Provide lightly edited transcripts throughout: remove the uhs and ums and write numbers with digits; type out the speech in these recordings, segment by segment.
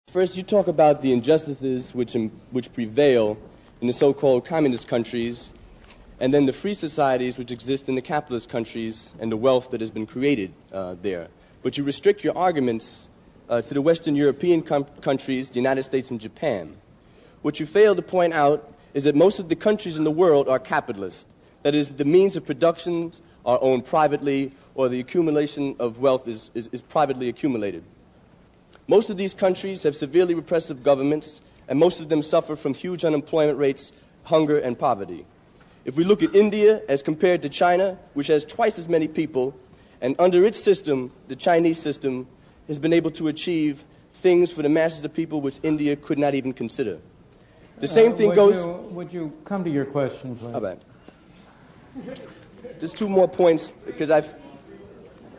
First, you talk about the injustices which prevail in the so-called communist countries, and then the free societies which exist in the capitalist countries and the wealth that has been created there. But you restrict your arguments to the Western European countries, the United States and Japan. What you fail to point out is that most of the countries in the world are capitalist. That is, the means of production are owned privately, or the accumulation of wealth is privately accumulated. Most of these countries have severely repressive governments, and most of them suffer from huge unemployment rates, hunger, and poverty. If we look at India as compared to China, which has twice as many people, and under its system, the Chinese system, has been able to achieve things for the masses of people which India could not even consider. The same thing goes... Would you come to your question, please? How about? Just two more points, because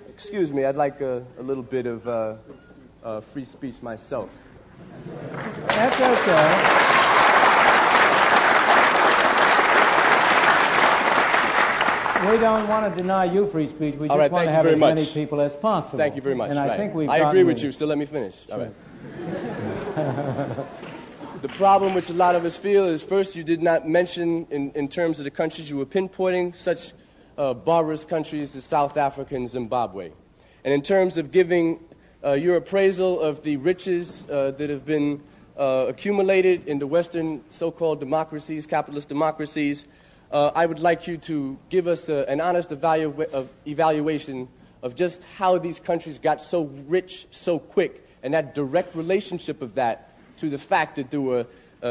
excuse me, I'd like a little bit of free speech myself. That's okay. We don't want to deny you free speech. We just want to have as many people as possible. Thank you very much. And I think we've I agree with you, so let me finish. Sure. All right. The problem which a lot of us feel is, first, you did not mention, in terms of the countries you were pinpointing, such barbarous countries as South Africa and Zimbabwe. And in terms of giving your appraisal of the riches that have been accumulated in the Western so-called democracies, capitalist democracies, I would like you to give us an honest evaluation of just how these countries got so rich so quick, and that direct relationship of that to the fact that there were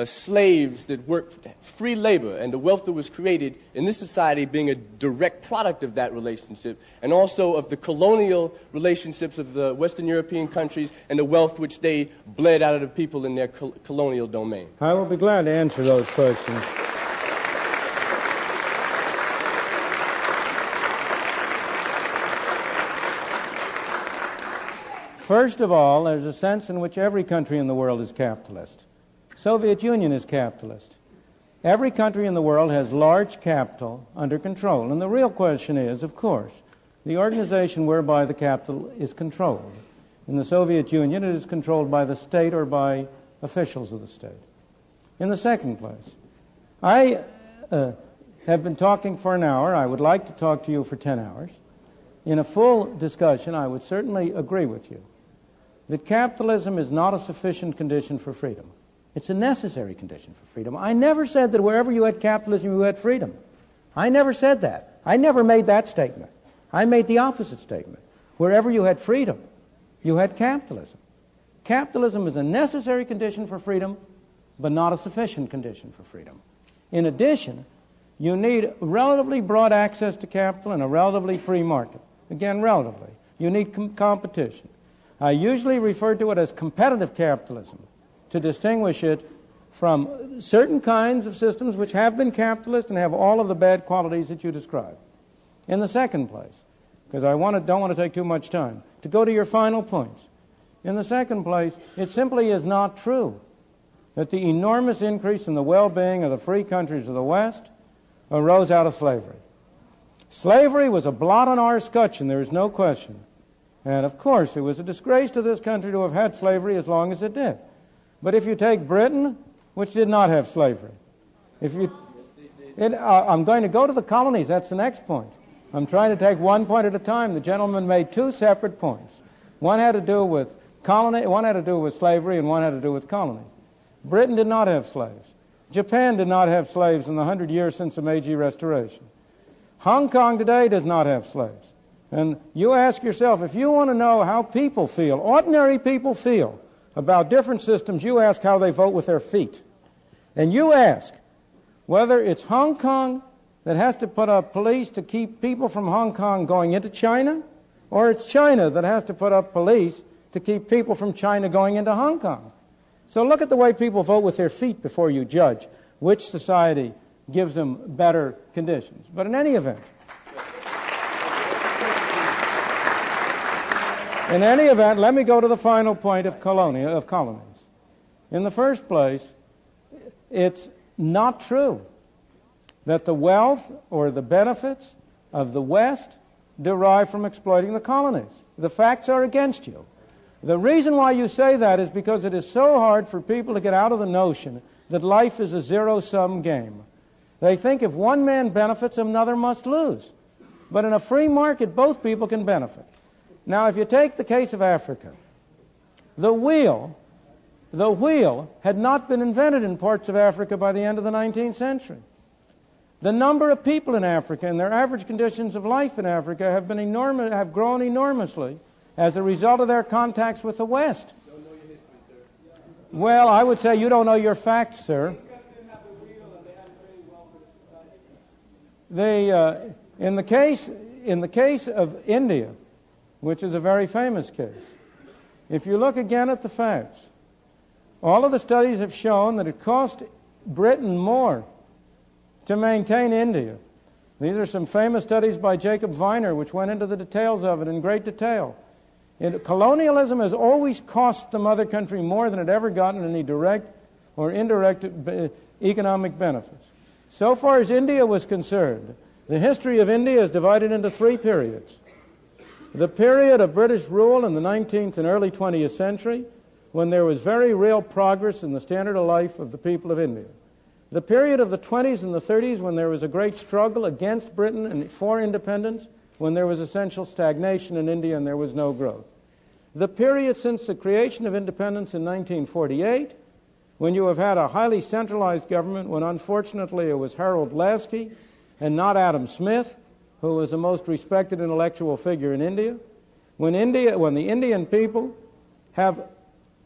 slaves that worked free labor, and the wealth that was created in this society being a direct product of that relationship, and also of the colonial relationships of the Western European countries and the wealth which they bled out of the people in their colonial domain. I will be glad to answer those questions. First of all, there's a sense in which every country in the world is capitalist. Soviet Union is capitalist. Every country in the world has large capital under control. And the real question is, of course, the organization whereby the capital is controlled. In the Soviet Union, it is controlled by the state or by officials of the state. In the second place, I have been talking for an hour. I would like to talk to you for 10 hours. In a full discussion, I would certainly agree with you that capitalism is not a sufficient condition for freedom. It's a necessary condition for freedom. I never said that wherever you had capitalism, you had freedom. I never said that. I never made that statement. I made the opposite statement. Wherever you had freedom, you had capitalism. Capitalism is a necessary condition for freedom, but not a sufficient condition for freedom. In addition, you need relatively broad access to capital and a relatively free market. Again, relatively. You need competition. I usually refer to it as competitive capitalism to distinguish it from certain kinds of systems which have been capitalist and have all of the bad qualities that you describe. In the second place, because I don't want to take too much time, to go to your final points. In the second place, it simply is not true that the enormous increase in the well-being of the free countries of the West arose out of slavery. Slavery was a blot on our scutcheon, there is no question. And of course, it was a disgrace to this country to have had slavery as long as it did. But if you take Britain, which did not have slavery, I'm going to go to the colonies, that's the next point. I'm trying to take one point at a time. The gentleman made two separate points. One had to do with slavery, and one had to do with colonies. Britain did not have slaves. Japan did not have slaves in the 100 years since the Meiji Restoration. Hong Kong today does not have slaves. And you ask yourself, if you want to know how people feel, ordinary people feel about different systems, you ask how they vote with their feet. And you ask whether it's Hong Kong that has to put up police to keep people from Hong Kong going into China, or it's China that has to put up police to keep people from China going into Hong Kong. So look at the way people vote with their feet before you judge which society gives them better conditions. But in any event, let me go to the final point of colonies. In the first place, it's not true that the wealth or the benefits of the West derive from exploiting the colonies. The facts are against you. The reason why you say that is because it is so hard for people to get out of the notion that life is a zero-sum game. They think if one man benefits, another must lose. But in a free market, both people can benefit. Now, if you take the case of Africa, the wheel had not been invented in parts of Africa by the end of the 19th century. The number of people in Africa and their average conditions of life in Africa have grown enormously as a result of their contacts with the West. Don't know your history, sir. Well, I would say you don't know your facts, sir. In the case of India, which is a very famous case, if you look again at the facts, all of the studies have shown that it cost Britain more to maintain India. These are some famous studies by Jacob Viner, which went into the details of it in great detail. Colonialism has always cost the mother country more than it ever gotten any direct or indirect economic benefits. So far as India was concerned, the history of India is divided into three periods. The period of British rule in the 19th and early 20th century, when there was very real progress in the standard of life of the people of India. The period of the 20s and the 30s, when there was a great struggle against Britain and for independence, when there was essential stagnation in India and there was no growth. The period since the creation of independence in 1948, when you have had a highly centralized government, when unfortunately it was Harold Lasky and not Adam Smith, who was the most respected intellectual figure in India, when the Indian people have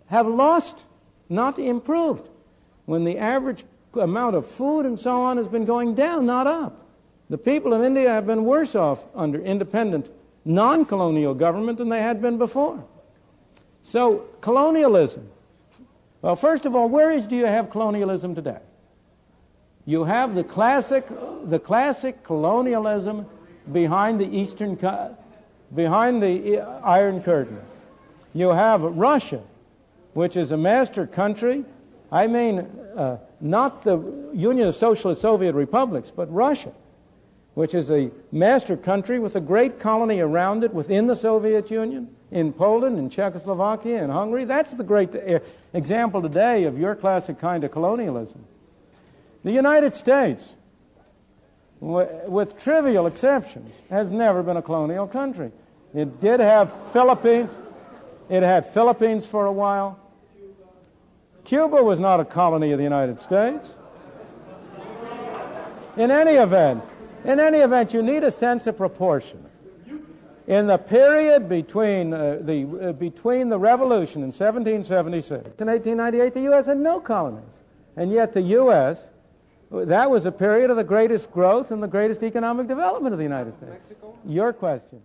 lost, not improved, when the average amount of food and so on has been going down, not up. The people of India have been worse off under independent, non-colonial government than they had been before. So, colonialism. Well, first of all, do you have colonialism today? You have the classic colonialism behind the Iron Curtain. You have Russia, which is a master country. I mean, not the Union of Socialist Soviet Republics, but Russia, which is a master country with a great colony around it within the Soviet Union, in Poland, in Czechoslovakia, in Hungary. That's the great example today of your classic kind of colonialism. The United States, with trivial exceptions, has never been a colonial country. It did have Philippines. It had Philippines for a while. Cuba was not a colony of the United States. In any event, you need a sense of proportion. In the period between the revolution in 1776 and 1898, the U.S. had no colonies. And yet the U.S., that was a period of the greatest growth and the greatest economic development of the United States. Mexico? Your question.